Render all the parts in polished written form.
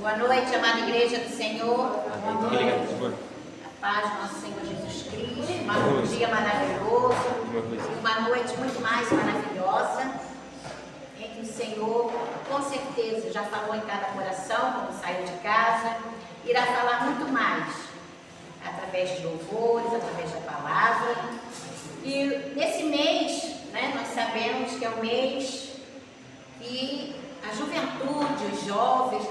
Boa noite, amada Igreja do Senhor. A paz do nosso Senhor Jesus Cristo. Um dia maravilhoso. Uma noite muito mais maravilhosa. Em que o Senhor, com certeza, já falou em cada coração quando saiu de casa. Irá falar muito mais. Através de louvores, através da palavra. E nesse mês, nós sabemos que é o mês que a juventude, os jovens,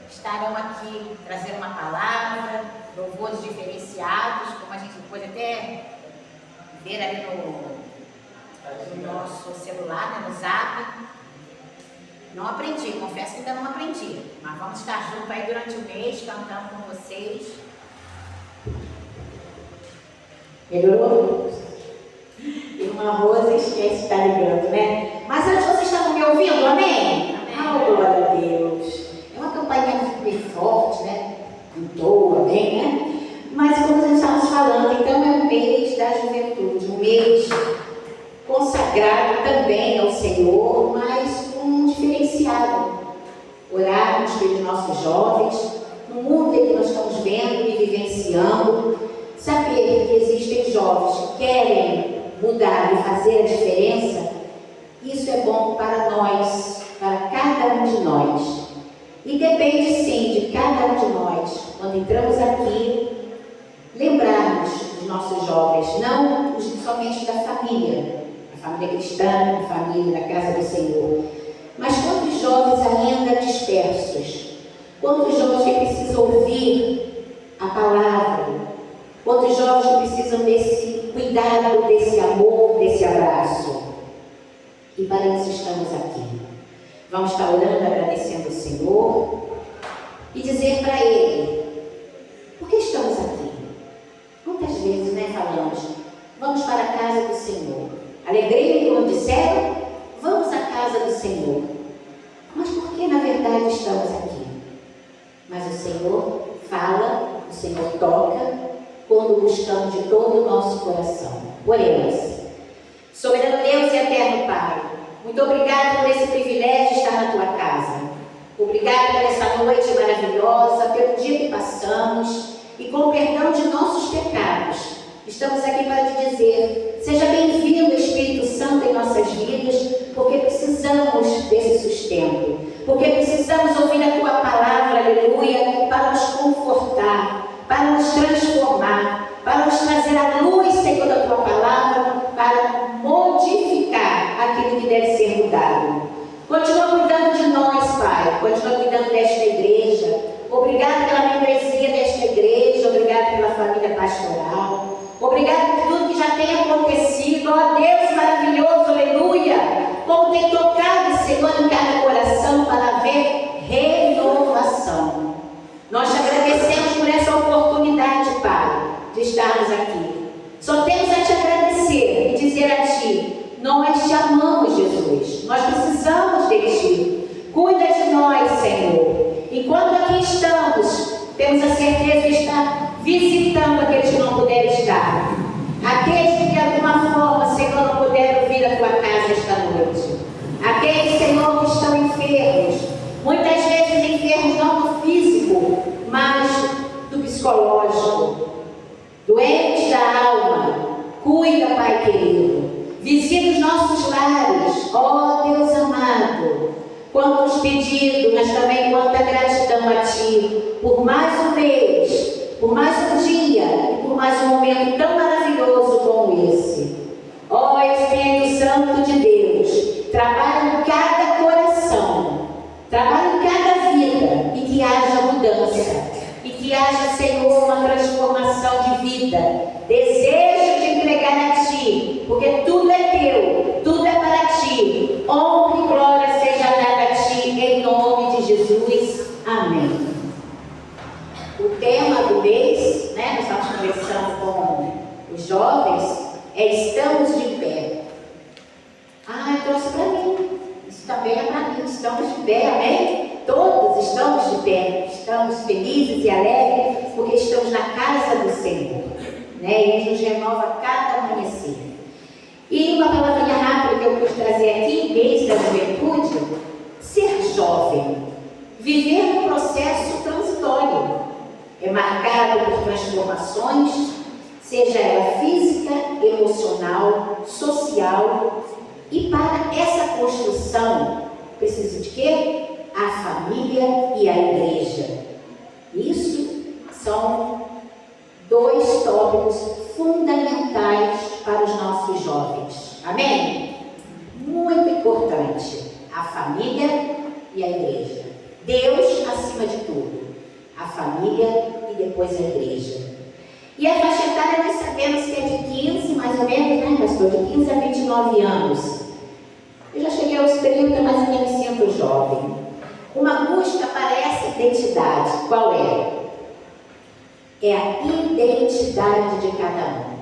estarão aqui trazendo uma palavra, louvores diferenciados, como a gente pode até ver ali no nosso celular, no Zap. Não aprendi, confesso que ainda não aprendi, mas vamos estar juntos aí durante o mês, cantando com vocês. Melhorou? Irmã Rosa esquece de estar ligando, Mas antes vocês estavam me ouvindo, amém? Oh, glória a Deus. É uma campanha bem forte, Boa, amém, Mas como nós estávamos falando, então é o mês da juventude, um mês consagrado também ao Senhor, mas com um diferenciado. Orarmos pelos nossos jovens, no mundo em que nós estamos vendo e vivenciando, saber que existem jovens que querem mudar e fazer a diferença, isso é bom para nós, para cada um de nós. E depende sim de cada um de nós, quando entramos aqui, lembrarmos dos nossos jovens, não somente da família, a família cristã, a família da casa do Senhor, mas quantos jovens ainda dispersos, quantos jovens que precisam ouvir a palavra, quantos jovens que precisam desse cuidado, desse amor, desse abraço. E para isso estamos aqui. Vamos estar orando, agradecendo ao Senhor e dizer para Ele, por que estamos aqui? Quantas vezes, falamos, vamos para a casa do Senhor. Alegrei-me quando disseram, vamos à casa do Senhor. Mas por que na verdade estamos aqui? Mas o Senhor fala, o Senhor toca, quando buscamos de todo o nosso coração. Oremos. Soberano Deus e eterno Pai, muito obrigado por esse privilégio de estar na Tua casa. Obrigado por essa noite maravilhosa, pelo dia que passamos e com o perdão de nossos pecados. Estamos aqui para te dizer, seja bem-vindo Espírito Santo em nossas vidas, porque precisamos desse sustento, porque precisamos ouvir a Tua palavra, aleluia, para nos confortar, para nos transformar, para nos trazer a luz, Senhor, da Tua palavra, para modificar aquilo que deve ser mudado. Continua cuidando de nós, Pai, continua cuidando desta igreja. Obrigado pela membresia desta igreja, obrigado pela família pastoral, obrigado por tudo que já tem acontecido. Ó Deus maravilhoso, aleluia, como tem tocado, Senhor, em cada coração para haver renovação. Nós te agradecemos por essa oportunidade, Pai, de estarmos aqui. Só temos a te agradecer e dizer a Ti, nós te amamos, Jesus. Nós precisamos de Ti. Cuida de nós, Senhor. Enquanto aqui estamos, temos a certeza de estar visitando aqueles que não puderam estar. Aqueles que de alguma forma, Senhor, não puderam vir à Tua casa esta noite. Aqueles, Senhor, que estão enfermos. Muitas vezes enfermos não do físico, mas do psicológico. Doentes da alma. Cuida, Pai querido. Visita os nossos lares. Ó Deus amado. Quantos pedidos, mas também quanta gratidão a Ti. Por mais um mês, por mais um dia e por mais um momento tão maravilhoso como esse. Ó Espírito Santo de Deus. Trabalha em cada coração. Trabalha em cada vida. E que haja mudança. E que haja, Senhor, uma transformação de vida. Desejo de entregar a Ti, porque tudo é Teu, tudo é para Ti. Honra e glória seja dada a Ti, em nome de Jesus. Amém. O tema do mês, nós estamos conversando com os jovens, é Estamos de Pé. Eu trouxe para mim. Isso também é para mim. Estamos de pé, amém? Todos estamos de pé, estamos felizes e alegres, porque estamos na casa do Senhor, E Ele nos renova cada amanhecer. E uma palavrinha rápida que eu pude trazer aqui, mês da juventude, ser jovem. Viver um processo transitório, é marcado por transformações, seja ela física, emocional, social, e para essa construção, precisa de quê? A família e a igreja. Isso são dois tópicos fundamentais para os nossos jovens. Amém? Muito importante. A família e a igreja. Deus acima de tudo. A família e depois a igreja. E a faixa etária nós sabemos que é de 15, mais ou menos, né, pastor? De 15 a 29 anos. Eu já cheguei aos 30, mas ainda me sinto jovem. Uma busca para essa identidade. Qual é? É a identidade de cada um.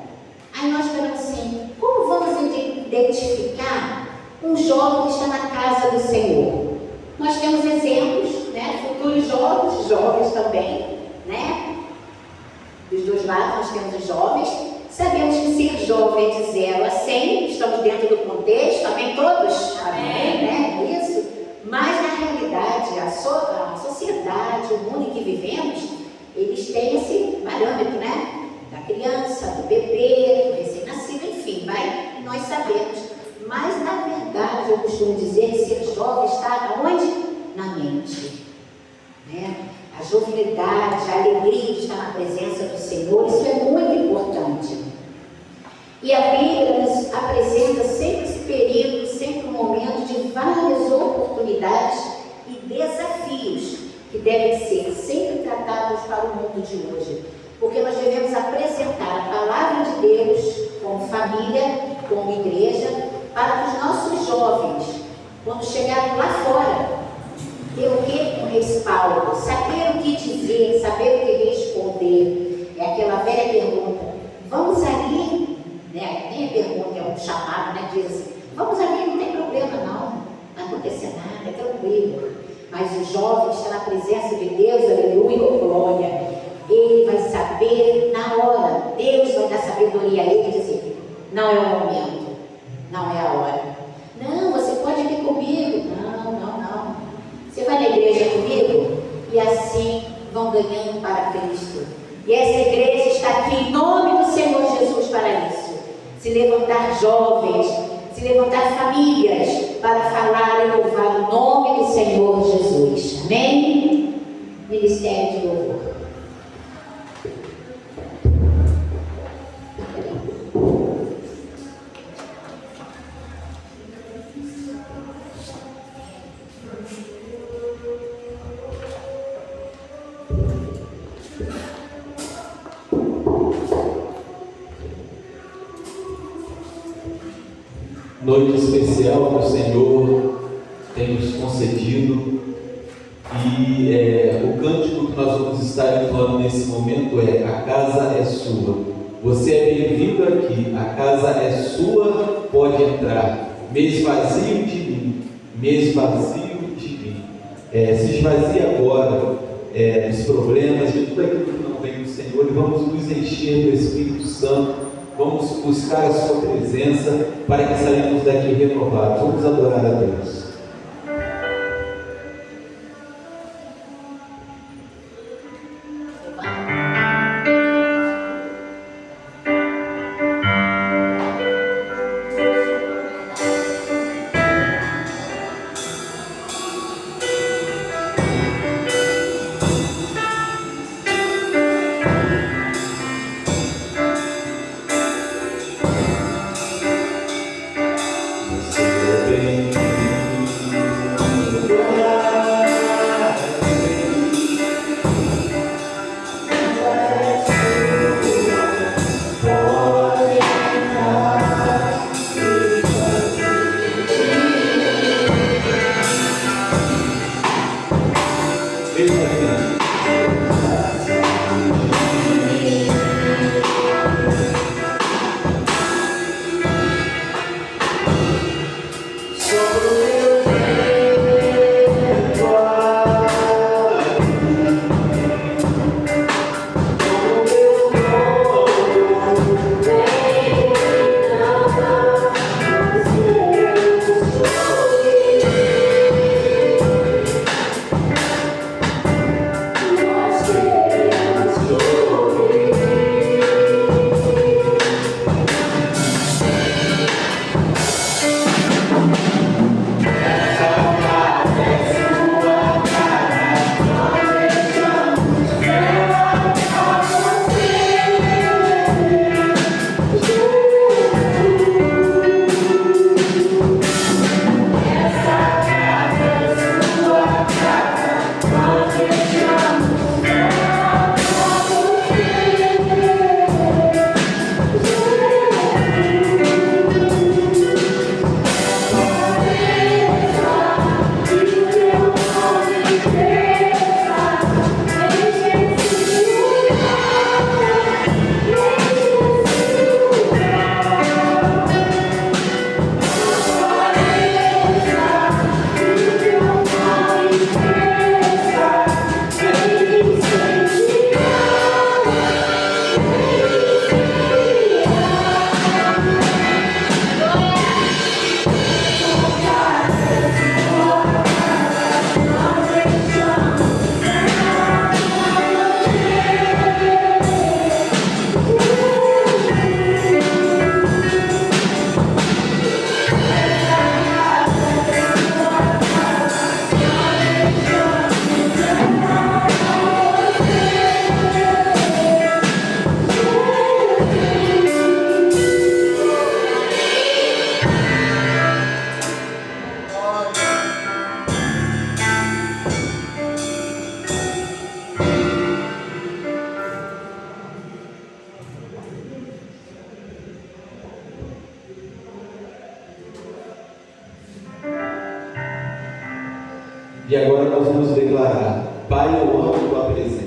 Aí nós falamos assim, como vamos identificar um jovem que está na casa do Senhor? Nós temos exemplos, né? Futuros jovens também, né? Dos dois lados nós temos os jovens. Sabemos que ser jovem é de 0 a 100, estamos dentro do contexto, amém todos? Amém, né? Isso. Mas na realidade, a sociedade, o mundo em que vivemos, eles têm esse parâmetro, né? Da criança, do bebê, do recém-nascido, enfim, vai, e nós sabemos. Mas na verdade, eu costumo dizer que ser jovem está onde? Na mente, né? A jovialidade, a alegria de estar na presença do Senhor, isso é muito importante. E a Bíblia nos apresenta sempre esse período, sempre um momento de várias oportunidades e desafios que devem ser sempre tratados para o mundo de hoje. Porque nós devemos apresentar a palavra de Deus como família, como igreja, para os nossos jovens, quando chegarem lá fora, ter o que? Um respaldo, saber o que dizer, saber o que responder. É aquela velha pergunta, vamos ali, né? Nem a pergunta, é um chamado, né? Diz assim, vamos ali, não tem problema não, não vai acontecer nada, é tranquilo. Mas o jovem está na presença de Deus, aleluia, glória. Ele vai saber na hora, Deus vai dar sabedoria a ele e dizer, não é o momento, não é a hora. Não, você pode vir comigo. Não. Você vai na igreja comigo? E assim vão ganhando para Cristo. E essa igreja está aqui em nome do Senhor Jesus para isso. Se levantar jovens, se levantar famílias para falar e louvar o nome do Senhor Jesus. Amém? Ministério de louvor. Noite especial que o Senhor tem nos concedido e o cântico que nós vamos estar entoando nesse momento é: a casa é sua, você é bem-vindo aqui, a casa é sua, pode entrar, me esvazio de mim, me esvazio de mim. Se esvazie agora dos problemas, de tudo aquilo que não vem do Senhor, e vamos nos encher do Espírito Santo. Vamos buscar a sua presença para que saímos daqui renovados. Vamos adorar a Deus. Pai, eu amo a tua presença.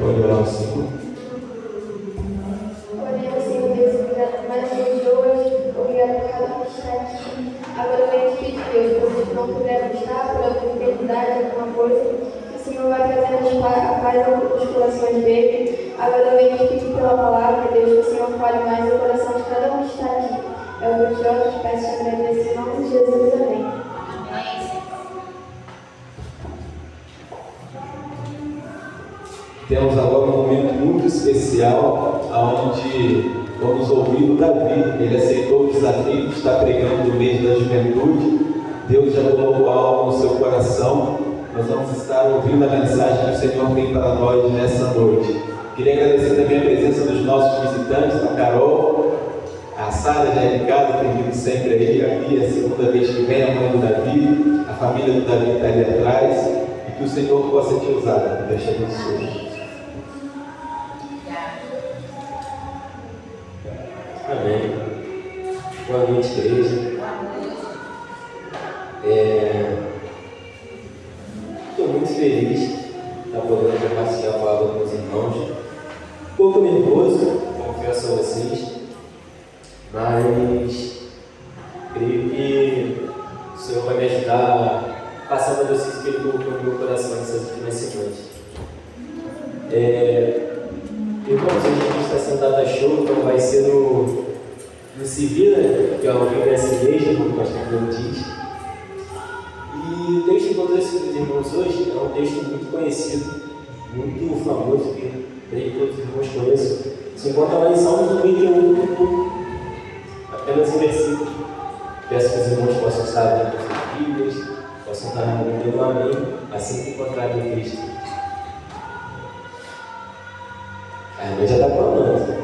Pode orar ao Senhor. Oremos, Senhor Deus, obrigado por mais um dia de hoje, obrigado por cada um que está aqui. Agora eu venho te pedir, Deus, por onde não pudermos estar, por alguma enfermidade, alguma coisa, que o Senhor vai trazendo a paz aos corações dele. Agora eu venho te pedir pela palavra, Deus, que o Senhor fale mais no coração de cada um que está aqui. É o que eu te oro, te peço e te agradeço em nome de Jesus, amém. Amém, Senhor. Temos agora um momento muito especial, onde vamos ouvir o Davi. Ele aceitou o desafio de estar pregando no mês da juventude. Deus já colocou algo no seu coração. Nós vamos estar ouvindo a mensagem que o Senhor tem para nós nessa noite. Queria agradecer também a presença dos nossos visitantes, a Carol, a Sara de Ricardo, que tem vindo sempre aí. Aqui é a segunda vez que vem, a mãe do Davi, a família do Davi está ali atrás. E que o Senhor possa te usar. Deus te abençoe. Amém. Boa noite, igreja. Estou muito feliz de estar podendo compartilhar a palavra com os irmãos. Um pouco nervoso, confesso a vocês, mas creio que o Senhor vai me ajudar a passar uma doce que Ele colocou no meu coração nessas últimas semanas. Irmãos, hoje a gente está sentado a show, então vai ser no civil, né? Que é alguém dessa igreja, como o pastor Bruno diz. E o texto que eu trouxe para os irmãos hoje é um texto muito conhecido, muito famoso, que creio que todos os irmãos conheçam. Se encontra lá em Salmos 91, apenas um versículo. Peço que os irmãos possam estar atentos. Possam estar dando um amém assim que encontrarem em Cristo. A irmã já está clamando.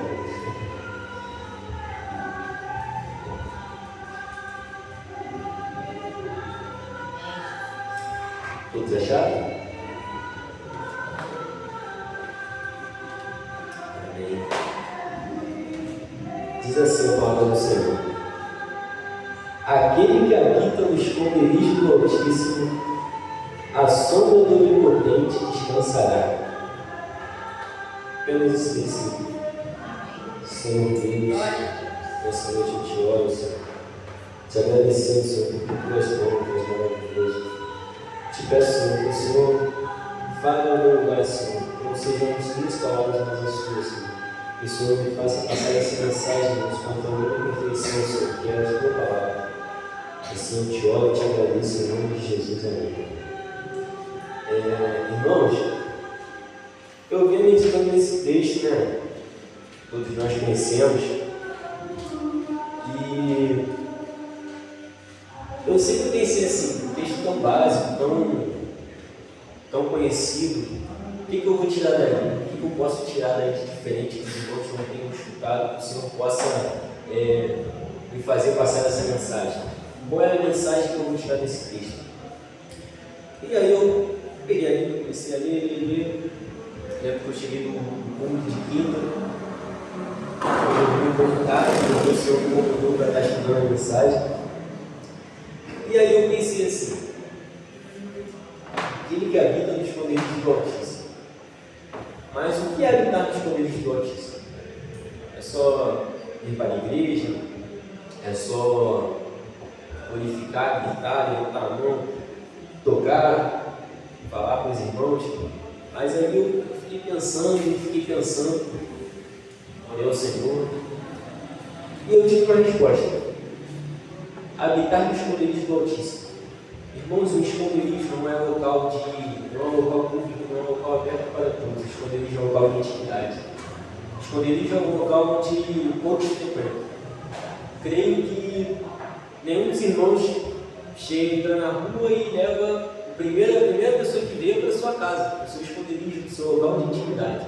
Todos acharam? Amém. Diz assim a palavra do Senhor: aquele que habita no esconderijo do Altíssimo, a sombra do Onipotente descansará. Apenas esse versículo. Senhor Deus, nessa noite eu te oro, Senhor, te agradecendo, Senhor, por tuas bênçãos maravilhosas. Te peço, Senhor, que o Senhor fale no meu lugar, Senhor, que não sejam as minhas palavras, mas as suas, Senhor. Que o Senhor me faça passar essa mensagem, Deus, quanto a minha perfeição, Senhor, que é a tua palavra. Assim eu te oro e te agradeço em nome de Jesus. Amém. Irmãos, eu venho meditando nesse texto, né? Todos nós conhecemos. E eu sempre pensei assim, um texto tão básico, tão conhecido, o que eu vou tirar daí? O que eu posso tirar daí de diferente que os irmãos não tenham escutado, que o Senhor possa me fazer passar essa mensagem? Qual é a mensagem que eu vou tirar desse texto? E aí eu peguei ali, comecei a ler. Lembro que eu cheguei no mundo de quinta, eu dormi um pouco tarde, porque o Senhor me convidou para estar estudando a mensagem. E aí eu pensei assim: aquele que habita nos esconderijos do Altíssimo. Mas o que é habitar nos esconderijos do Altíssimo? É só ir para a igreja? É só glorificar, gritar, levantar a mão, tocar, falar com os irmãos? Mas aí eu fiquei pensando, olhei ao Senhor, e eu tive uma resposta: habitar no esconderijo do Altíssimo. Irmãos, o esconderijo não é um local público, não é um local aberto para todos. O esconderijo é um local de intimidade. O esconderijo é um local onde poucos frequentam. Creio que nenhum dos irmãos chega na rua e leva a primeira pessoa que vê para a sua casa, para o seu esconderijo, para o seu local de intimidade.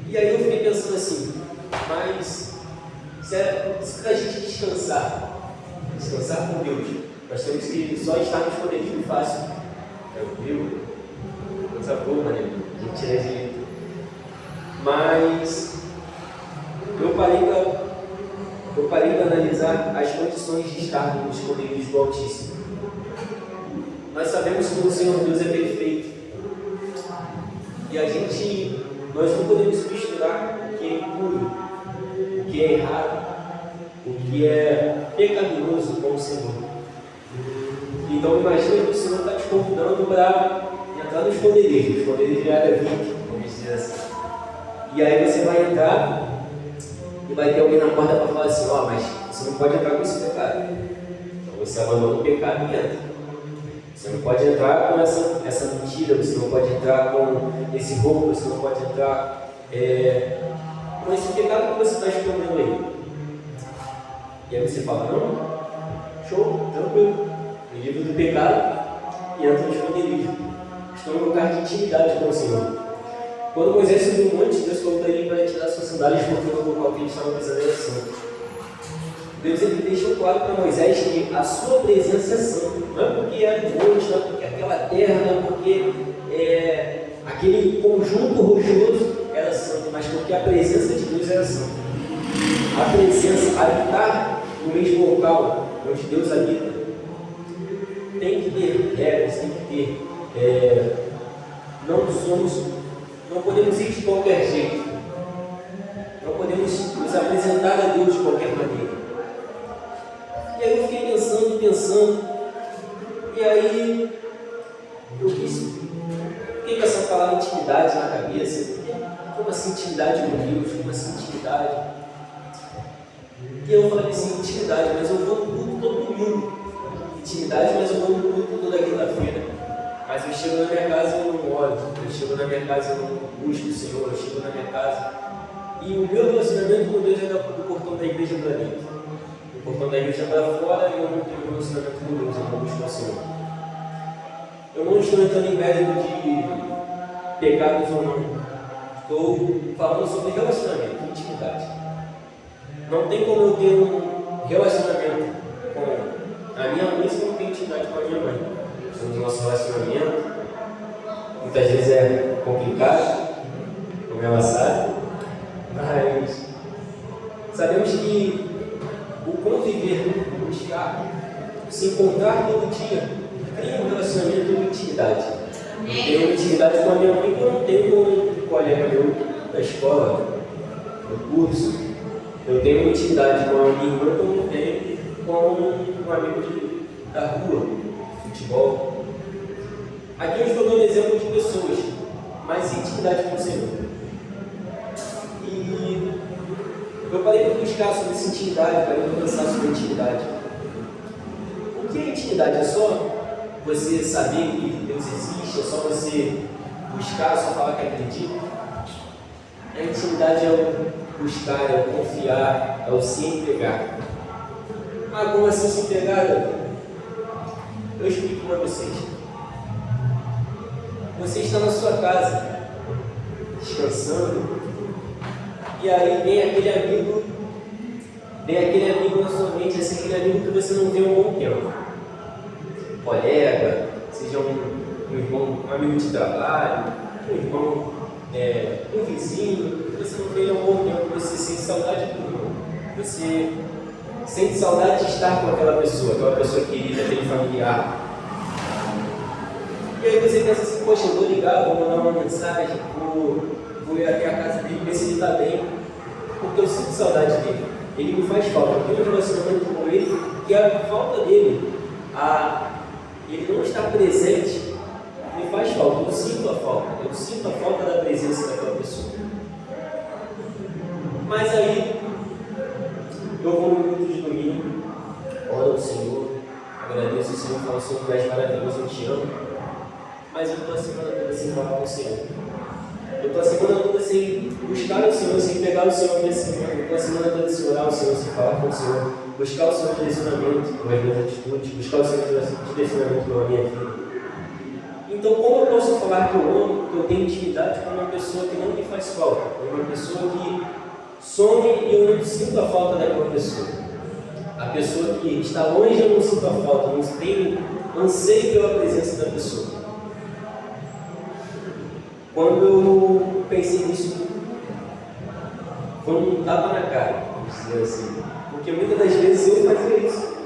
E aí eu fiquei pensando assim, mas se para a gente descansar com Deus, nós temos que só estar no esconderijo fácil, tranquilo, coisa boa, né? A gente tira jeito. Mas eu parei para analisar as condições de estar no esconderijo do Altíssimo. Nós sabemos que o Senhor Deus é perfeito. E nós não podemos misturar o que é impuro, o que é errado, o que é pecaminoso com o Senhor. Então imagina que o Senhor está te convidando para entrar no esconderijo. O esconderijo era 20, vamos dizer assim. E aí você vai entrar e vai ter alguém na porta para falar assim: mas você não pode entrar com esse pecado. Então você abandona o pecado e entra. Você não pode entrar com essa mentira, você não pode entrar com esse roubo, você não pode entrar com esse pecado que você está escondendo aí. E aí você fala: não, show, tranquilo, me livro do pecado e entra no esconderijo. Estou em um lugar de intimidade com o Senhor. Quando Moisés subiu o monte, Deus falou para ele para tirar suas sandálias porque o local que ele estava pisando era santo. Deus ele deixou claro para Moisés que a sua presença é santa. Não é porque era um monte, não é porque aquela terra, não é porque aquele conjunto rochoso era santo, mas porque a presença de Deus era santa. A presença, habitar no mesmo local onde Deus habita, tem que ter regras, tem que ter. Não podemos ir de qualquer jeito. Não podemos nos apresentar a Deus de qualquer maneira. E aí eu fiquei pensando, e aí eu fiquei com essa palavra intimidade na cabeça. Como assim intimidade com Deus? Como assim intimidade? E eu falei assim: intimidade, mas eu vou no culto todo domingo. Intimidade, mas eu vou no culto toda quinta-feira. Mas eu chego na minha casa e eu não oro. Eu chego na minha casa e eu não busco o Senhor. Eu chego na minha casa e o meu relacionamento com Deus é do portão da igreja para dentro. O portão da igreja para fora e eu não tenho relacionamento com Deus. Eu não busco o Senhor. Eu não estou entrando em mérito de pecados ou não. Estou falando sobre relacionamento, intimidade. Não tem como eu ter um relacionamento com a minha mãe se eu não tenho intimidade com a minha mãe. O nosso relacionamento muitas vezes é complicado, como ela sabe, mas sabemos que o conviver, o buscar, se encontrar todo dia, cria um relacionamento de intimidade. Eu tenho intimidade com a minha mãe que eu não tenho com um colega meu da escola, do curso. Eu tenho intimidade com a minha irmã que eu não tenho com um amigo da rua, de futebol. Aqui eu estou dando exemplo de pessoas, mas intimidade com o Senhor. E eu parei para buscar sobre essa intimidade, parei para pensar sobre a intimidade. O que é intimidade? É só você saber que Deus existe? É só você buscar, é só falar que acredita? A intimidade é o buscar, é o confiar, é o se entregar. Ah, como assim se entregar? Eu explico para vocês. Você está na sua casa, descansando, e aí vem aquele amigo na sua mente, assim, aquele amigo que você não vê há um bom tempo. Um colega, seja um irmão, um amigo de trabalho, um irmão, um vizinho, que você não vê há um bom tempo, você sente saudade do irmão. Você sente saudade de estar com aquela pessoa querida, aquele familiar. E aí você pensa assim, poxa, eu vou ligar, vou mandar uma mensagem, vou ir até a casa dele, ver se ele está bem, porque eu sinto saudade dele. Ele me faz falta, eu tenho um relacionamento com ele, e a falta dele, ele não estar presente, me faz falta, eu sinto a falta da presença daquela pessoa. Mas aí, eu vou no culto de domingo, oro ao Senhor, agradeço ao Senhor, falo, Senhor, tu és maravilhoso, eu te amo. Mas eu estou a semana toda sem falar com o Senhor. Eu estou a semana toda sem buscar o Senhor, sem pegar o Senhor minha semana. Eu estou a semana toda sem orar o Senhor, sem falar com o Senhor. Buscar o Senhor direcionamento com as minhas atitudes, buscar o Senhor direcionamento com a minha vida. Então, como eu posso falar que eu amo, que eu tenho intimidade com uma pessoa que não me faz falta? Com uma pessoa que some e eu não sinto a falta daquela pessoa. A pessoa que está longe eu não sinto a falta, não tenho anseio pela presença da pessoa. Quando eu pensei nisso, foi um tapa na cara, vamos dizer assim. Porque muitas das vezes eu fazia isso.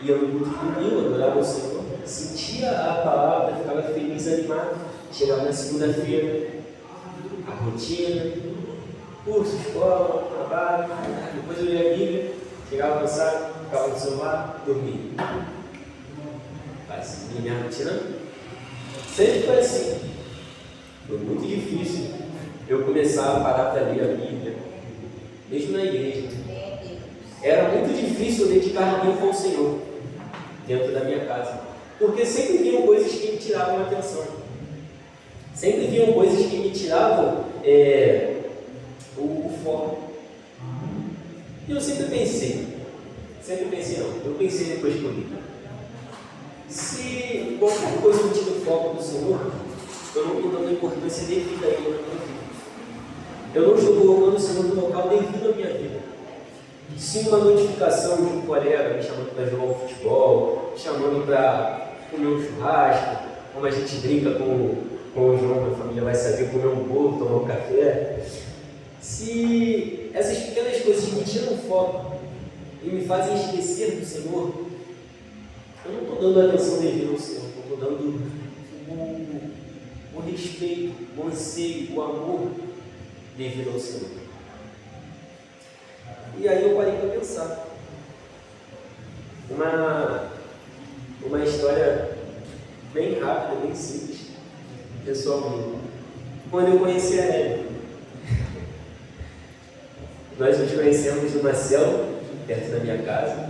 Ia no culto de domingo, adorava o Senhor, sentia a palavra, ficava feliz, animado. Chegava na segunda-feira, a rotina, curso, escola, trabalho, depois eu lia a Bíblia, chegava cansado, ficava no celular, dormia. Assim, minha rotina sempre foi assim. Foi muito difícil eu começar a parar para ler a Bíblia, mesmo na igreja. Era muito difícil eu dedicar tempo ao Senhor dentro da minha casa, porque sempre vinham coisas que me tiravam a atenção. Sempre vinham coisas que me tiravam o foco. E eu sempre pensei depois que eu li. Se qualquer coisa me tira o foco do Senhor, eu não estou dando importância devida a Ele na minha vida. Eu não estou colocando o Senhor no local devido à minha vida. Se uma notificação de um colega me chamando para jogar um futebol, me chamando para comer um churrasco, como a gente brinca com o João, minha família vai saber, comer um bolo, tomar um café. Se essas pequenas coisas me tiram o foco e me fazem esquecer do Senhor, eu não estou dando a atenção devida ao Senhor, eu estou dando o respeito, o anseio, o amor devido ao Senhor. E aí eu parei para pensar. Uma história bem rápida, bem simples, pessoal minha. Quando eu conheci a Hélio, nós nos conhecemos no Marcelo, perto da minha casa,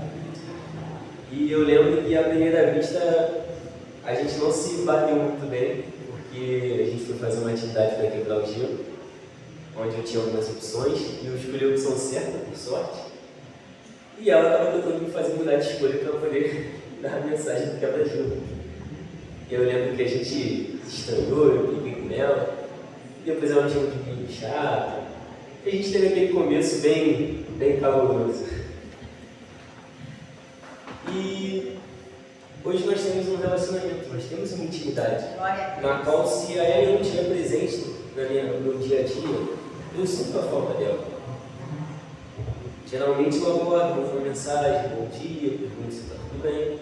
e eu lembro que à primeira vista a gente não se bateu muito bem, porque a gente foi fazer uma atividade para quebrar o gelo, onde eu tinha algumas opções, e eu escolhi a opção certa, por sorte, e ela estava tentando me fazer mudar de escolha para eu poder da mensagem do quebra-gelo. Eu lembro que a gente se estranhou, eu brinquei com ela, depois ela me chamou de menino chato. A gente teve aquele começo bem caloroso. E hoje nós temos um relacionamento, nós temos uma intimidade, na qual, se a Ellen não estiver presente no meu dia a dia, eu sinto a falta dela. Geralmente eu acordo, mando uma mensagem, bom dia, pergunto se está tudo bem.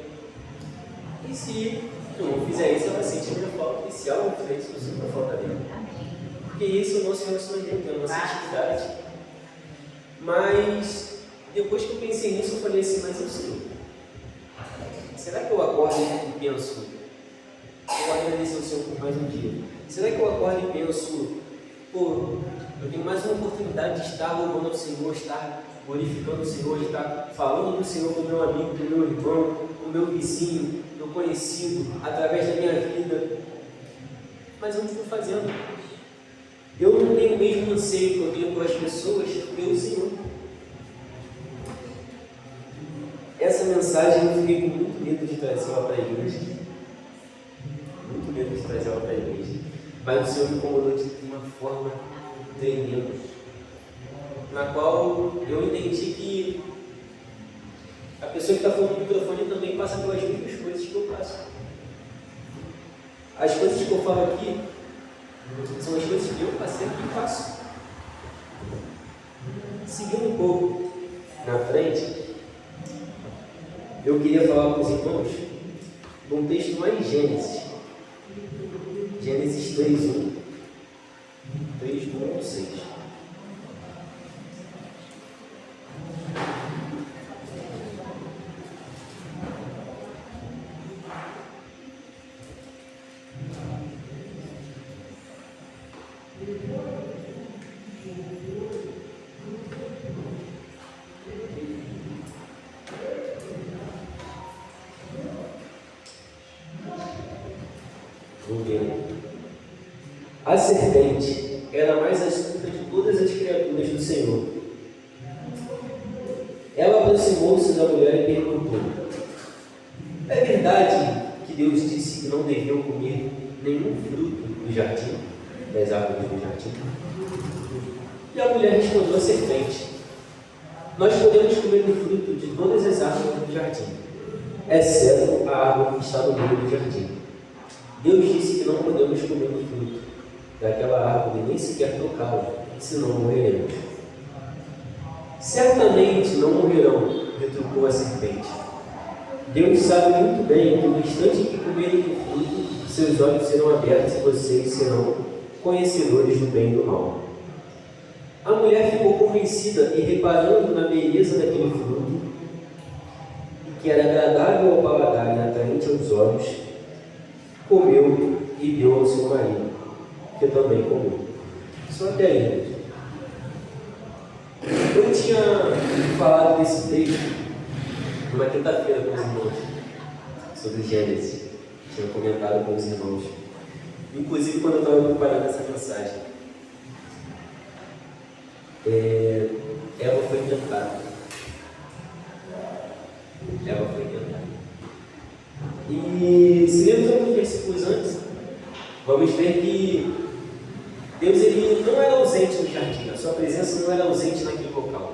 E se eu não fizer isso, ela sente a minha falta. E se ela não fizer isso, eu sinto a falta dela. Porque isso é o nosso relacionamento, é a nossa intimidade. Mas, depois que eu pensei nisso, eu falei assim, mas eu sei. Será que eu acordo e penso, eu agradeço ao Senhor por mais um dia? Será que eu acordo e penso, pô, eu tenho mais uma oportunidade de estar louvando ao Senhor, estar glorificando o Senhor, estar falando do Senhor com o meu amigo, com o meu irmão, com o meu vizinho, meu conhecido, através da minha vida? Mas eu não estou fazendo. Eu não tenho o mesmo anseio que eu tenho pelas pessoas, pelo Senhor. Essa mensagem eu fiquei com muito medo de trazer ela para a igreja. Muito medo de trazer ela para a igreja. Mas o Senhor me incomodou de uma forma tremenda, na qual eu entendi que a pessoa que está falando no microfone também passa pelas mesmas coisas que eu passo. As coisas que eu falo aqui são as coisas que eu passei e faço. Seguindo um pouco na frente, eu queria falar com os irmãos de um texto lá em Gênesis. Gênesis 3:1. 3:1 ao 6. A serpente era a mais astuta de todas as criaturas do Senhor. Ela aproximou-se da mulher e perguntou: é verdade que Deus disse que não deviam comer nenhum fruto do jardim, das árvores do jardim? E a mulher respondeu à serpente: nós podemos comer o fruto de todas as árvores do jardim, exceto a árvore que está no meio do jardim. Deus disse que não podemos comer o fruto daquela árvore, nem sequer tocá-la, senão morreremos. Certamente não morrerão, retrucou a serpente. Deus sabe muito bem que no instante em que comerem do fruto, seus olhos serão abertos e vocês serão conhecedores do bem e do mal. A mulher ficou convencida e, reparando na beleza daquele fruto, e que era agradável ao paladar e atraente aos olhos, comeu e deu ao seu marido, que também comeu. Só até aí. Eu tinha falado desse texto numa quinta-feira com os irmãos, sobre Gênesis. Tinha comentado com os irmãos. Inclusive, quando eu estava preparando essa mensagem, Eva foi tentada. Eva foi tentada. E se lemos alguns versículos antes, vamos ver que Deus ele não era ausente no jardim, a sua presença não era ausente naquele local.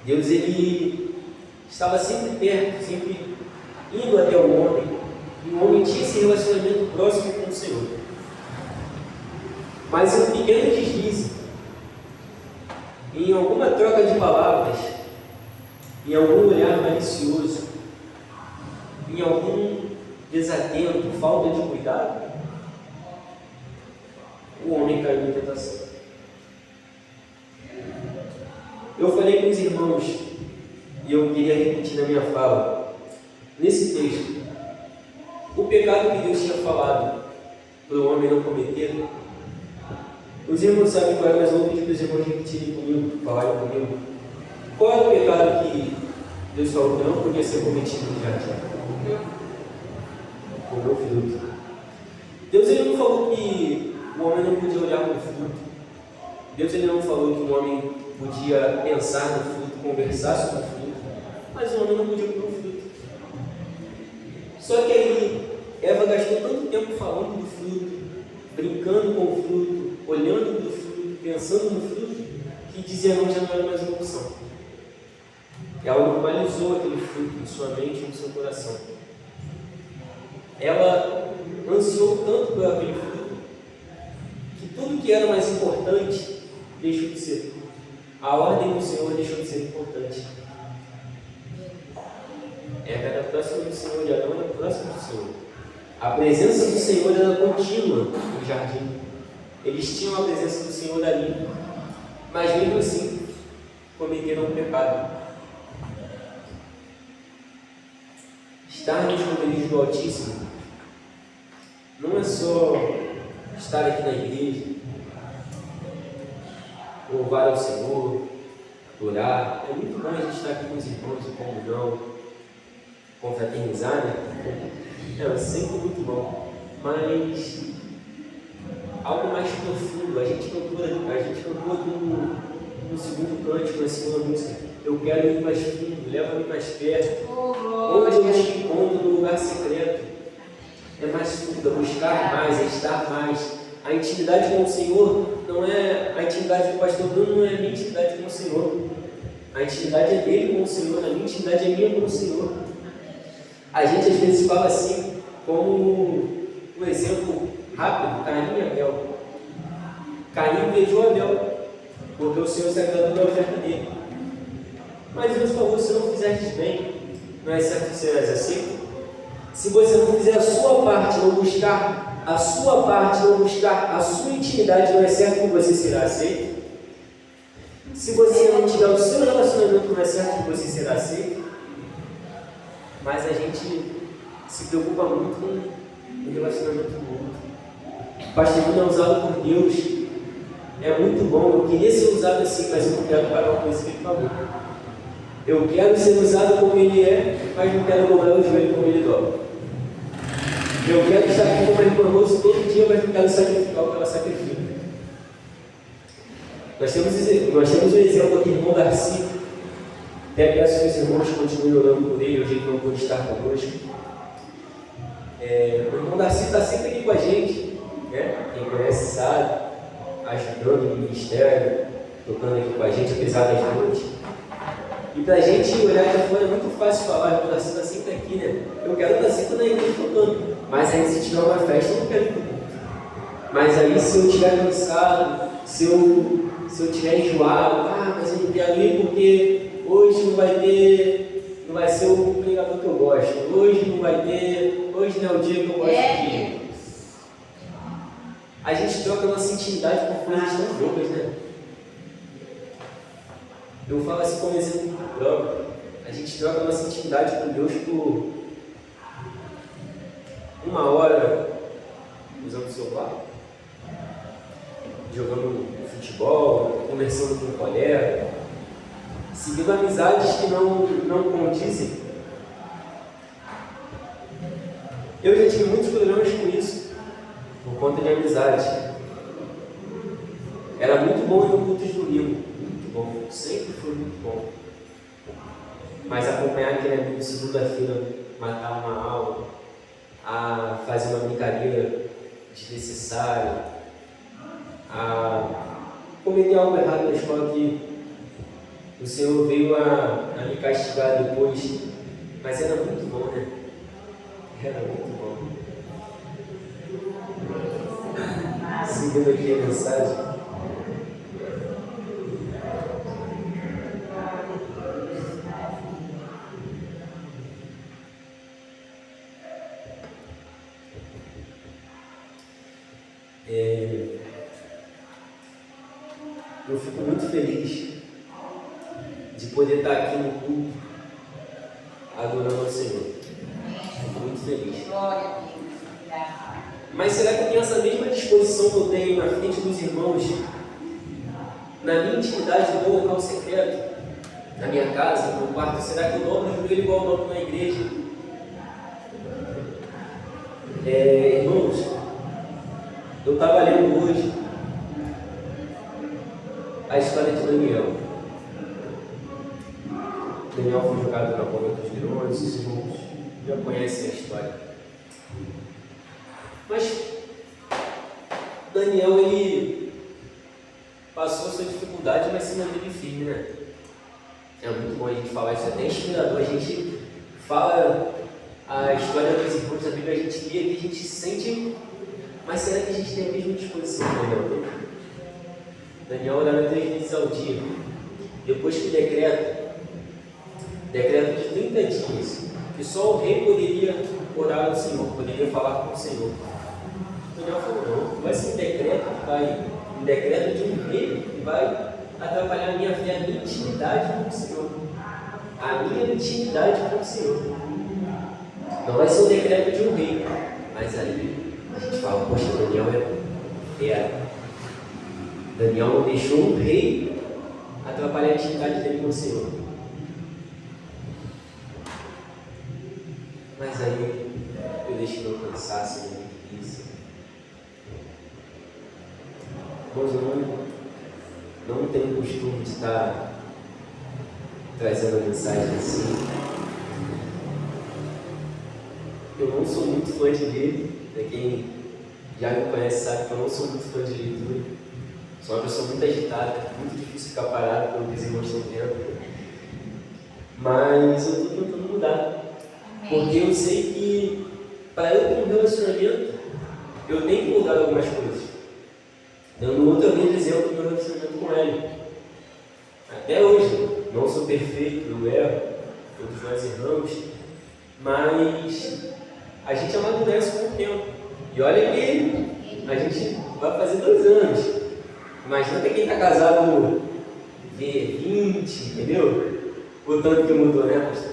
Deus ele estava sempre perto, sempre indo até o homem, e o homem tinha esse relacionamento próximo com o Senhor. Mas em um pequeno deslize, em alguma troca de palavras, em algum olhar malicioso, em algum desatento, falta de cuidado, o homem caiu em tentação. Eu falei com os irmãos, e eu queria repetir na minha fala, nesse texto, o pecado que Deus tinha falado para o homem não cometer, os irmãos sabem qual é, mas eu vou pedir para os irmãos repetirem comigo, falarem comigo. Qual era o pecado que Deus falou que não podia ser cometido no jardim? Comer o fruto. Deus ele não falou que o homem não podia olhar para o fruto. Deus ele não falou que o homem podia pensar no fruto, conversar sobre o fruto. Mas o homem não podia comer o fruto. Só que aí Eva gastou tanto tempo falando do fruto, brincando com o fruto, olhando para o fruto, pensando no fruto, que dizer não já não era mais uma opção. Ela normalizou aquele fruto em sua mente e no seu coração. Ela ansiou tanto por aquele fruto que tudo que era mais importante deixou de ser. A ordem do Senhor deixou de ser importante. Eva era próxima do Senhor e Adão era próximo do Senhor. A presença do Senhor era contínua no jardim. Eles tinham a presença do Senhor ali, mas mesmo assim cometeram um pecado. Estar no esconderijo do Altíssimo não é só estar aqui na igreja, louvar ao Senhor, adorar. É muito bom a gente estar aqui com os irmãos em comunhão, confraternizar, né? É sempre muito bom. Mas algo mais profundo, a gente cantou no segundo cântico, na segunda música. Eu quero ir mais fundo, leva-me mais perto. Onde eu te encontro no lugar secreto. É mais fundo, é buscar mais, é estar mais. A intimidade com o Senhor não é a intimidade do pastor Bruno, não é a minha intimidade com o Senhor. A intimidade é dele com o Senhor, a minha intimidade é minha com o Senhor. A gente às vezes fala assim, como um exemplo rápido, Caim e Abel. Caim beijou Abel, porque o Senhor se agradou da oferta dele. Mas Deus falou, se não fizeres bem, não é certo que serás aceito? Se você não fizer a sua parte, não buscar a sua parte, não buscar a sua intimidade, não é certo que você será aceito? Se você não tiver o seu relacionamento, não é certo que você será aceito? Mas a gente se preocupa muito com o relacionamento do outro. O pastor é usado por Deus. É muito bom. Eu queria ser usado assim, mas eu não quero pagar uma coisa que ele falou. Eu quero ser usado como ele é, mas não quero dobrar o joelho como ele dobra. Eu quero estar aqui como irmã Rosa todo dia, mas não quero sacrificar o que ela sacrifica. Nós temos um exemplo aqui, irmão Darcy. Até peço que os irmãos continuem orando por ele, hoje ele não pode estar conosco. O irmão Darcy está sempre aqui com a gente, né? Quem conhece sabe, ajudando no ministério, tocando aqui com a gente, apesar das noites. E para a gente olhar de fora é muito fácil falar, o irmão Darcy está sempre aqui, né? Eu quero estar sempre na igreja tocando, mas aí se tiver uma festa eu não quero ir. Mas aí se eu estiver cansado, se eu estiver enjoado, mas eu não quero ir porque hoje não vai ser o pregador que eu gosto, hoje não é o dia que eu gosto de ir. A gente troca a nossa intimidade por coisas tão bobas, né? Eu falo assim como exemplo muito próprio. A gente troca a nossa intimidade com Deus por 1 hora usando o celular, jogando futebol, conversando com um colega, seguindo amizades que não condizem. Eu já tive muitos problemas com isso, por conta de amizade. Era muito bom ir no culto de domingo, muito bom, sempre foi muito bom. Mas acompanhar aquele amigo de segunda-feira, matar uma aula, a fazer uma brincadeira desnecessária, a cometer algo errado na escola que o Senhor veio a me castigar depois, mas era muito bom, né? Era muito bom. Seguindo aqui a mensagem. Eu fico muito feliz de poder estar aqui no culto adorando ao Senhor. Fico muito feliz. Mas será que eu tenho essa mesma disposição que eu tenho na frente dos irmãos, na minha intimidade, no meu local secreto, na minha casa, no meu quarto? Será que eu dobro o joelho igual eu dobro na igreja? Irmãos, eu estava lendo hoje a história de Daniel. Daniel foi jogado na boca dos leões, os irmãos já conhecem a história. Mas Daniel, ele passou a sua dificuldade, mas se manteve firme, né? É muito bom a gente falar isso, é até inspirador. A gente fala a história dos irmãos da Bíblia, a gente lê e a gente sente, mas será que a gente tem a mesma disposição que Daniel? Daniel orava 3 vezes ao dia. Depois que o decreto de 30 dias, que só o rei poderia orar ao Senhor, poderia falar com o Senhor. Daniel falou, não vai ser um decreto de um rei que vai atrapalhar a minha fé, a minha intimidade com o Senhor. A minha intimidade com o Senhor. Não vai ser um decreto de um rei, mas aí a gente fala, poxa, Daniel é Daniel não deixou um rei atrapalhar a intimidade dele com o Senhor. Mas aí eu deixo meu cansaço, minha preguiça. Irmãos, eu não tenho costume de estar trazendo a mensagem assim. Eu não sou muito fã de ler. Quem já me conhece sabe que eu não sou muito fã de leitura. Sou uma pessoa muito agitada, muito difícil ficar parado quando os irmãos estão vendo. Mas eu estou tentando mudar. Porque eu sei que para eu ter um relacionamento, eu tenho que mudar algumas coisas. Dando outra vez exemplo do meu relacionamento com ele. Até hoje, não sou perfeito, eu erro, todos nós erramos, mas a gente amadurece com o tempo. E olha que a gente vai fazer 2 anos. Imagina que quem está casado vê 20, entendeu? O tanto que mudou, né, pastor?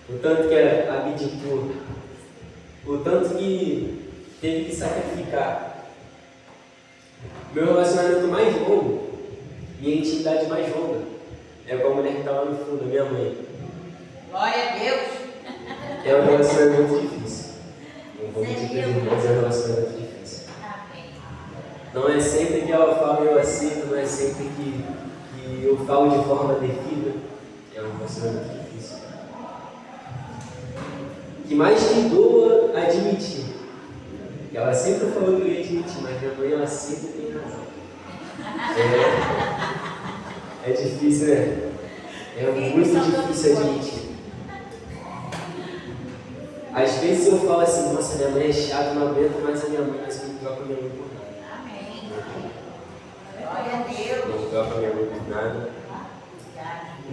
O tanto que abdicou. O tanto que teve que sacrificar. Meu relacionamento mais longo, minha intimidade mais longa, é com a mulher que está lá no fundo, a minha mãe. Glória a Deus. É um relacionamento difícil. Não vou mentir para os irmãos, é um relacionamento difícil. Não é sempre que ela fala eu aceito, não é sempre que eu falo de forma devida. É um relacionamento difícil. O que mais me doa admitir. Ela sempre falou que eu ia admitir, mas minha mãe ela sempre tem razão. É difícil, né? É muito difícil admitir. Às vezes eu falo assim, nossa, minha mãe é chata, não aguento mais a minha mãe, mas eu não troco a minha mãe por nada. Glória a Deus. Não troco a minha mãe por nada.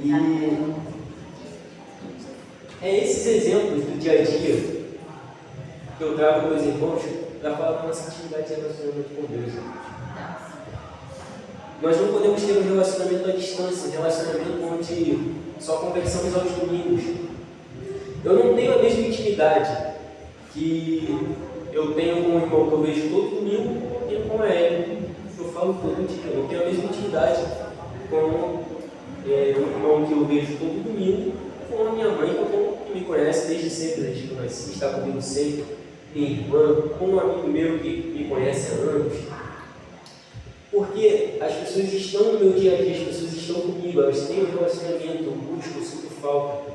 E é esses exemplos do dia a dia que eu trago para os irmãos para falar da nossa intimidade e relacionamento com Deus. Nós não podemos ter um relacionamento à distância, um relacionamento onde só conversamos aos domingos. Eu não tenho a mesma intimidade que eu tenho com um irmão que eu vejo todo domingo, eu tenho com a Ellen. Eu falo todo dia, eu não tenho a mesma intimidade com um irmão que eu vejo todo domingo, com a minha mãe, que me conhece desde sempre, desde que eu nasci, está comigo sempre, minha irmã, com um amigo meu que me conhece há anos. Porque as pessoas estão no meu dia a dia, as pessoas estão comigo, elas têm um relacionamento, eu busco, eu sinto falta.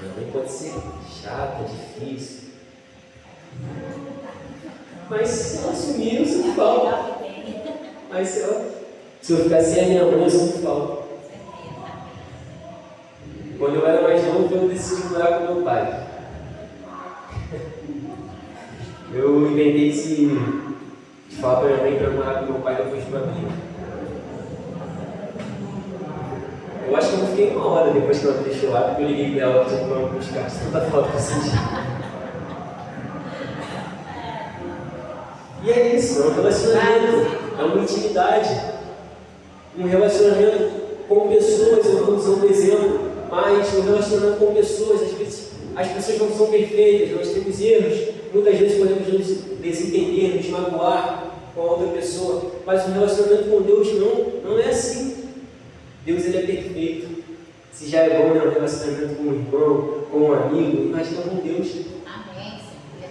Minha mãe pode ser chata, difícil. Mas se ela assumir, eu sinto falta. Mas se eu ficar sem a minha mãe, eu sinto falta. Quando eu era mais novo, eu decidi morar com meu pai. Eu inventei de falar para minha mãe para morar com meu pai depois de uma briga. Eu acho que eu não fiquei 1 hora depois que ela me deixou lá, porque eu liguei para ela pedindo para ela me buscar. Tanta falta que eu senti. E é isso, é um relacionamento, é uma intimidade, um relacionamento com pessoas. Eu estou usando um exemplo, mas um relacionamento com pessoas, às vezes as pessoas não são perfeitas, nós temos erros, muitas vezes podemos nos desentender, nos magoar com a outra pessoa, mas um relacionamento com Deus não é assim. Deus ele é perfeito. Se já é bom, né, um relacionamento com um irmão, com um amigo, imagina com Deus. Amém, Senhor.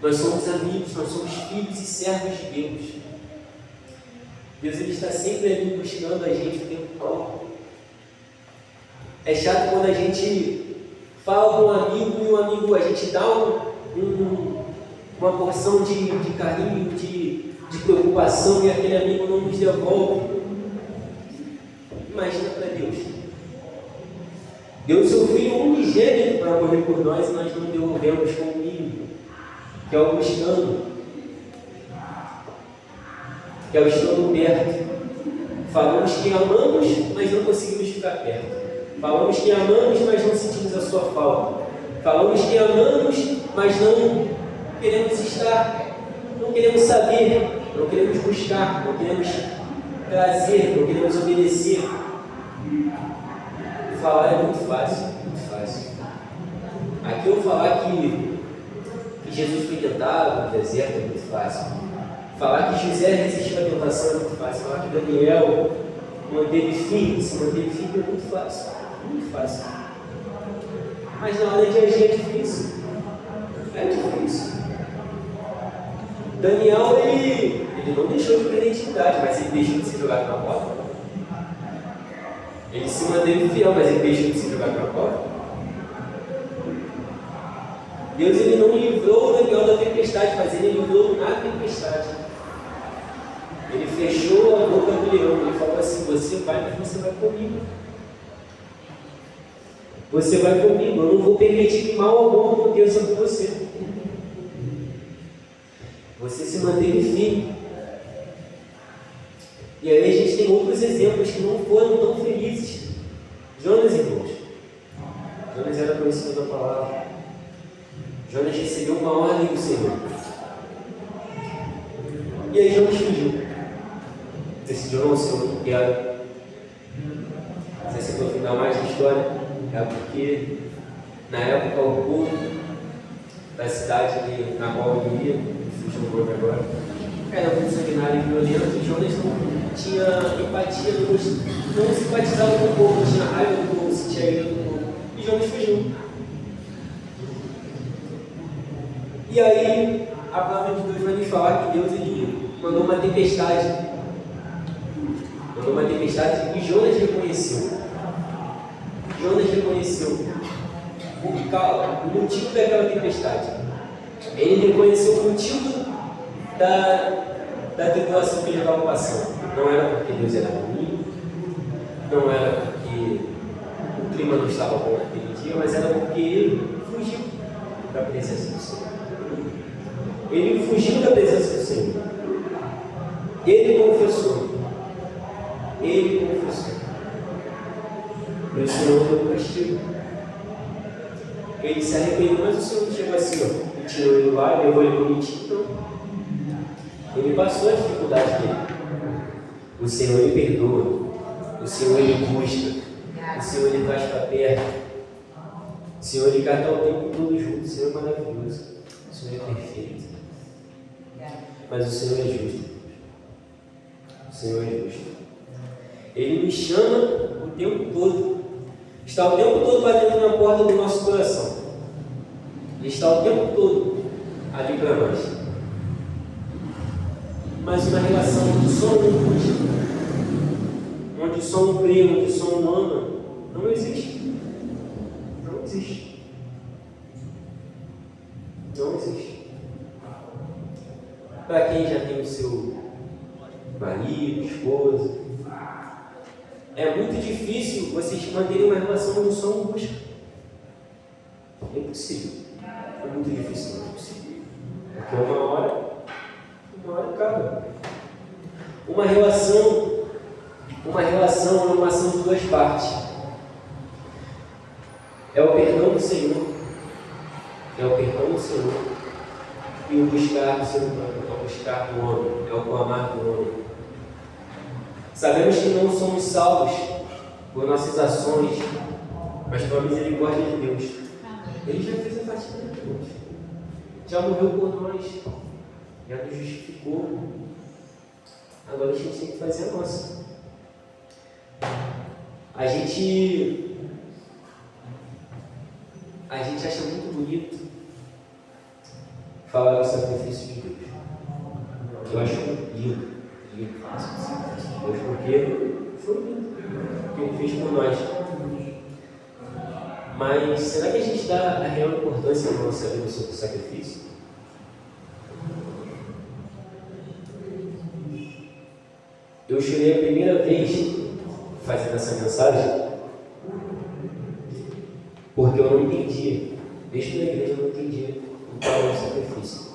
Nós somos amigos, nós somos filhos e servos de Deus. Deus ele está sempre ali buscando a gente o tempo todo. É chato quando a gente fala com um amigo e o amigo, a gente dá uma porção de carinho, de preocupação e aquele amigo não nos devolve. Imagina para Deus. Deus seu Filho unigênito para morrer por nós e nós não devolvemos com o mínimo, que é o estando, que é o estando perto. Falamos que amamos, mas não conseguimos ficar perto. Falamos que amamos, mas não sentimos a sua falta. Falamos que amamos, mas não queremos estar, não queremos saber, não queremos buscar, não queremos trazer, não queremos obedecer. Falar é muito fácil, muito fácil. Aqui eu falar que Jesus foi tentado no deserto é muito fácil. Falar que José resistiu à tentação é muito fácil. Falar que Daniel manteve firme, se manteve firme é muito fácil. Muito fácil. Mas na hora de agir é difícil. É difícil. Daniel, ele não deixou de perder a identidade, mas ele deixou de se jogar na porta. Ele se manteve fiel, mas ele deixou de se jogar na porta. Deus, ele não livrou o Daniel da tempestade, mas ele livrou na tempestade. Ele fechou a boca do leão. Ele falou assim: você vai, mas você vai comigo. Você vai comigo. Eu não vou permitir que mal algum aconteça com você. Você se manteve firme. E aí a gente tem outros exemplos que não foram tão felizes. Jonas, irmãos. Jonas era conhecido da palavra. Jonas recebeu uma ordem do Senhor. E aí Jonas fugiu. Decidiu: não, Senhor, não quero. Se você aprofundar mais na história, é porque na época o povo da cidade na qual ele ia, fugiu o nome agora, era muito sanguinário e violento, e Jonas não tinha empatia, não simpatizava com o povo, não tinha raiva do povo, sentia ira do povo. E Jonas fugiu. E aí, a palavra de Deus vai nos falar que Deus ele mandou uma tempestade. Mandou uma tempestade e Jonas reconheceu. Jonas reconheceu o motivo daquela tempestade. Ele reconheceu o motivo da tribulação que ele estava passando. Não era porque Deus era ruim, não era porque o clima não estava bom naquele dia, mas era porque ele fugiu da presença do Senhor. Ele fugiu da presença do Senhor. Ele confessou. Ele confessou. E o Senhor deu o castigo. Ele se arrependeu, mas o Senhor não chegou assim, ó, e tirou ele lá e levou ele bonitinho, não. Ele passou a dificuldade dele. O Senhor ele perdoa. O Senhor ele busca. O Senhor ele traz para perto. O Senhor ele cata o tempo todo junto. O Senhor é maravilhoso. O Senhor é perfeito. Mas o Senhor é justo. O Senhor é justo. Ele nos chama o tempo todo. Está o tempo todo batendo na porta do nosso coração. Ele está o tempo todo ali para nós. Mas uma relação onde só um busca, onde só um crê, onde só um ama, não existe. Não existe. Não existe. Para quem já tem o seu marido, esposa, é muito difícil vocês manterem uma relação onde só um busca. É impossível. É muito difícil, não é possível. Porque uma hora acaba. Uma relação é uma ação de duas partes. É o perdão do Senhor. É o perdão do Senhor. E o buscar do ser humano. É o buscar do homem. É o clamar do homem. Sabemos que não somos salvos por nossas ações, mas pela misericórdia de Deus. Ele já fez a parte dele, Deus. Já morreu por nós. Já nos justificou. Agora a gente tem que fazer a nossa. A gente acha muito bonito falar do sacrifício de Deus. Eu acho lindo falar do sacrifício de Deus, porque foi lindo. O que Ele fez por nós. Mas será que a gente dá a real importância na nossa vida sobre o sacrifício? Eu chorei a primeira vez fazendo essa mensagem porque eu não entendia, desde a igreja eu não entendia o que era o sacrifício.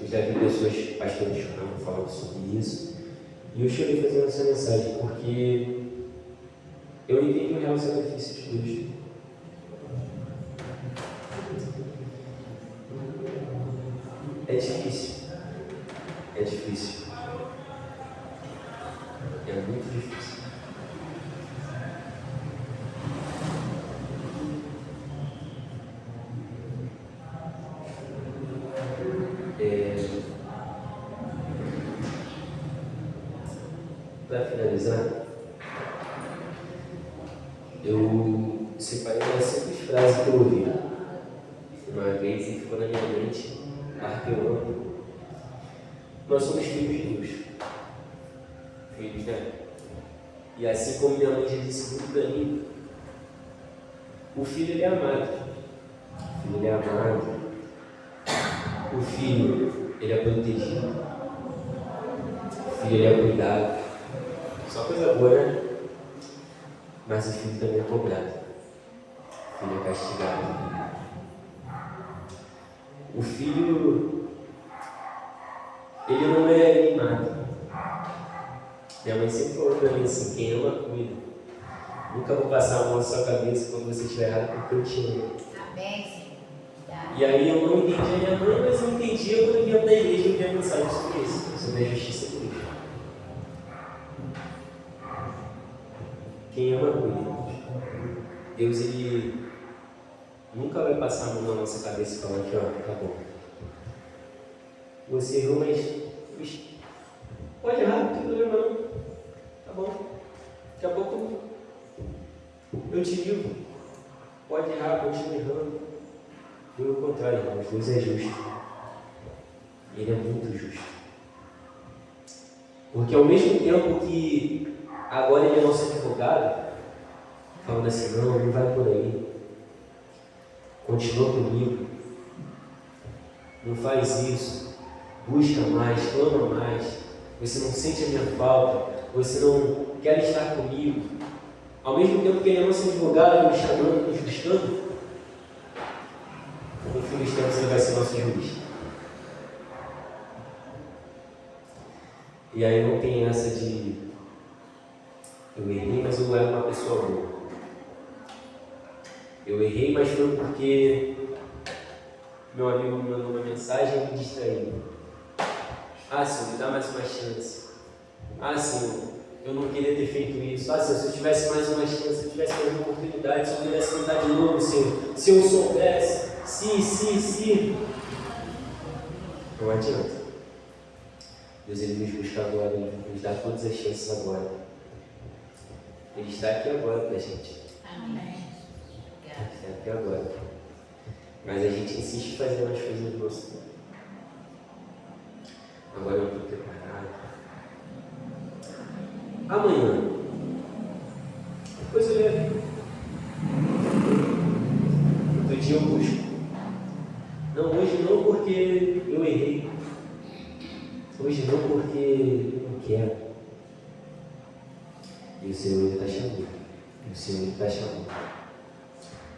Eu já vi pessoas, pastores chorando, falando sobre isso, e eu chorei fazendo essa mensagem porque eu entendi o real sacrifício de Deus. É difícil. É difícil. É muito difícil. Para finalizar, eu separei uma simples frase que eu ouvi uma vez e ficou na minha mente, martelando. Nós somos filhos de Deus. Filhos, né? E assim como minha mãe já disse muito para mim, o filho ele é amado. O filho ele é amado. O filho ele é protegido. O filho ele é cuidado. Só coisa boa, né? Mas o filho também é cobrado. O filho é castigado. O filho, ele não é mimado. Minha mãe sempre falou pra mim assim: quem ama, cuida. Nunca vou passar a mão na sua cabeça quando você estiver errado, porque eu te amo. Amém, Senhor. E aí eu não entendia a minha mãe, mas eu entendia quando eu vinha para a igreja e eu via mensagem sobre isso, sobre a justiça de Deus. Quem ama, cuida. Deus, ele nunca vai passar a mão na nossa cabeça e falar aqui, ó, tá bom. Você errou, mas pode errar, não tem problema não. Tá bom. Daqui a pouco eu te digo. Pode errar, continue errando. Pelo contrário, irmãos, Deus é justo. Ele é muito justo. Porque ao mesmo tempo que agora ele é nosso advogado, falando assim, não vai por aí. Continua comigo. Não faz isso. Busca mais, clama mais. Você não sente a minha falta. Você não quer estar comigo. Ao mesmo tempo que ele é nosso advogado, nos chamando, nos buscando, no fim dos tempos ele vai ser nosso juiz. E aí não tem essa de eu errei, mas eu era uma pessoa boa. Eu errei, mas foi porque meu amigo me mandou uma mensagem e me distraiu. Ah, Senhor, me dá mais uma chance. Ah, Senhor, eu não queria ter feito isso. Ah, Senhor, se eu tivesse mais uma chance, se eu tivesse mais uma oportunidade, se eu pudesse tentar de novo, Senhor, se eu soubesse, se. Não adianta. Deus, ele nos busca agora, ele nos dá todas as chances agora. Ele está aqui agora pra gente. Amém. Ele está aqui agora. Mas a gente insiste em fazer umas coisas do nosso tempo. Agora eu estou preparado. Amanhã. Depois eu levo. Outro dia eu busco. Não, hoje não porque eu errei. Hoje não porque eu não quero. E o Senhor está chamando. E o Senhor está chamando.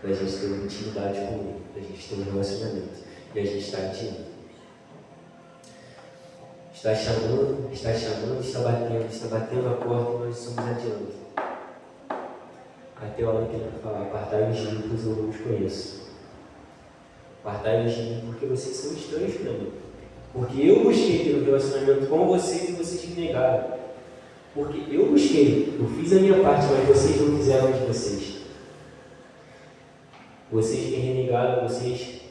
Para a gente ter uma intimidade com Ele. Para a gente ter um relacionamento. E a gente está adiante. Está chamando, está batendo a porta e nós estamos adiante. Até a hora que ele vai falar, apartai-vos de mim, pois eu não os conheço. Apartai-vos de mim porque vocês são estranhos para mim. Porque eu busquei ter um relacionamento com vocês e vocês me negaram. Porque eu busquei, eu fiz a minha parte, mas vocês não fizeram a de vocês. Vocês me renegaram, vocês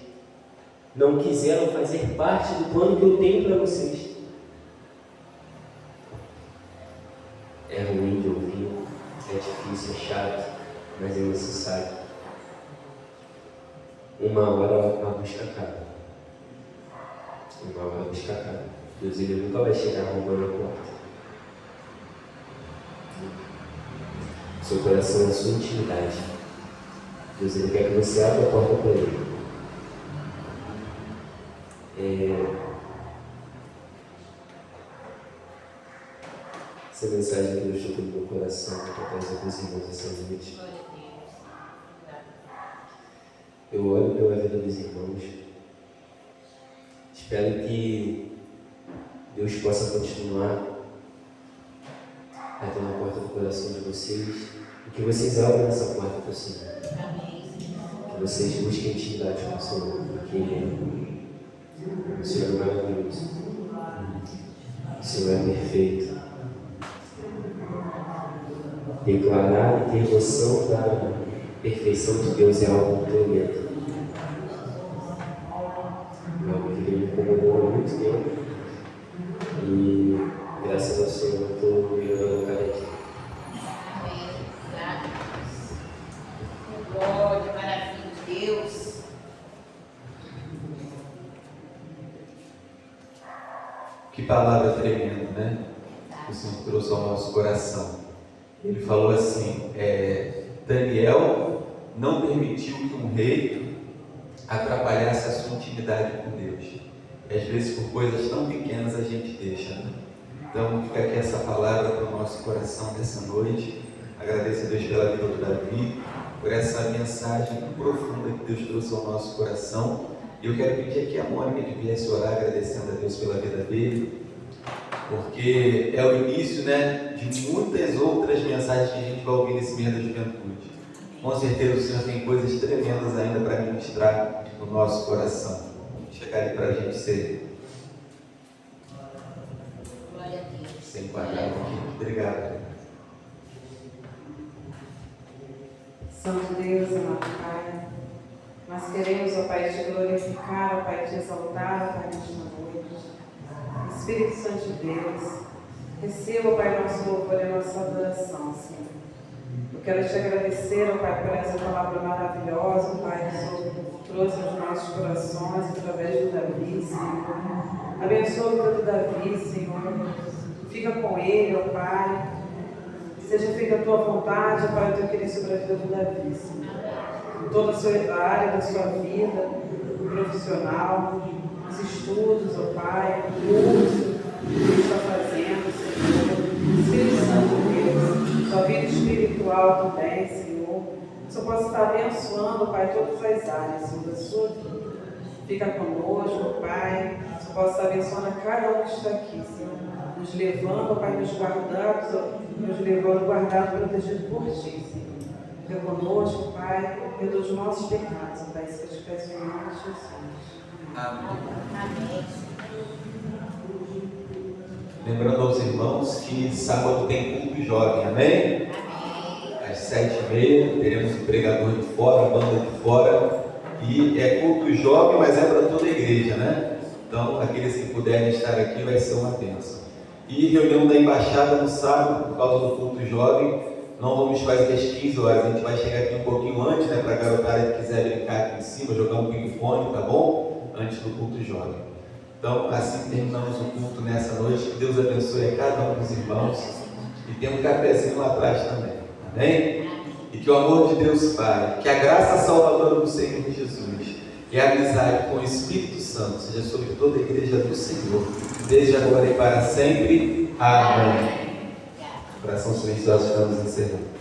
não quiseram fazer parte do plano que eu tenho para vocês. É ruim de ouvir, é difícil, é chato, mas é necessário. Uma hora a busca acaba. Uma hora a busca acaba. Deus, ele nunca vai chegar arrombando a porta. Seu coração é a sua intimidade. Deus ele quer que você abra a porta para Ele. Essa mensagem que Deus tocou no meu coração para trazer para os irmãos essa noite. Eu olho pela vida dos irmãos. Espero que Deus possa continuar batendo na porta do coração de vocês e que vocês abram essa porta para o Senhor. Que vocês busquem intimidade com o Senhor, porque o Senhor é maravilhoso. O Senhor é perfeito. Declarar e ter noção da perfeição de Deus é algo tremendo. É algo que me incomodou há muito tempo. E graças ao Senhor eu estou melhorando cada dia. Glória, maravilha de Deus. Que palavra tremenda, né? Que o Senhor trouxe ao nosso coração. Ele falou assim, Daniel não permitiu que um rei atrapalhasse a sua intimidade com Deus. E às vezes por coisas tão pequenas a gente deixa, né? Então fica aqui essa palavra para o nosso coração dessa noite. Agradeço a Deus pela vida do Davi, por essa mensagem profunda que Deus trouxe ao nosso coração. E eu quero pedir aqui a Mônica que viesse orar agradecendo a Deus pela vida dele, porque é o início, né, de muitas outras mensagens que a gente vai ouvir nesse mês da juventude. Com certeza o Senhor tem coisas tremendas ainda para ministrar no nosso coração. Chegar ali para a gente ser enquadrado aqui. Obrigado. Santo Deus, amado Pai, nós queremos, ó Pai, te glorificar, ó Pai, te exaltar, ó Pai, nesta noite. Espírito Santo de Deus, receba, ó Pai, nosso louvor e nossa adoração, Senhor. Eu quero te agradecer, ó Pai, por essa palavra maravilhosa, ó Pai, que o Senhor trouxe aos nossos corações através do Davi, Senhor. Abençoa o teu Davi, Senhor. Fica com ele, ó Pai. Seja feita a tua vontade, ó Pai, eu teu querer sobre a vida do Davi, Senhor. Em toda a área da sua vida profissional, os estudos, ó Pai, o curso que ele está fazendo, Senhor. Espírito Santo de Deus, sua vida espiritual também, Senhor. Que o Senhor possa estar abençoando, Pai, todas as áreas, Senhor, da sua vida. Fica conosco, Pai. Que o Senhor possa estar abençoando a cada um que está aqui, Senhor. Nos levando, Pai, nos levando guardado, protegido por Ti, Senhor. Fica conosco, Pai, perdoa os nossos pecados, Pai, isso que eu te peço em nome de Jesus. Amém. Lembrando aos irmãos que sábado tem culto jovem, amém? Às 7h30 teremos o pregador de fora, a banda de fora. E é culto jovem, mas é para toda a igreja, né? Então, aqueles que puderem estar aqui vai ser uma bênção. E reunião da embaixada no sábado, por causa do culto jovem, não vamos fazer às 15 horas, a gente vai chegar aqui um pouquinho antes, né, para a garotada que quiser brincar aqui em cima, jogar um ping-pong, tá bom? Antes do culto jovem. Então, assim terminamos o culto nessa noite, que Deus abençoe a cada um dos irmãos, e tem um cafezinho lá atrás também, amém? E que o amor de Deus Pai, que a graça salvadora do Senhor Jesus, e a amizade com o Espírito Santo seja sobre toda a igreja do Senhor, desde agora e para sempre. Amém. Coração silencioso, estamos encerrando.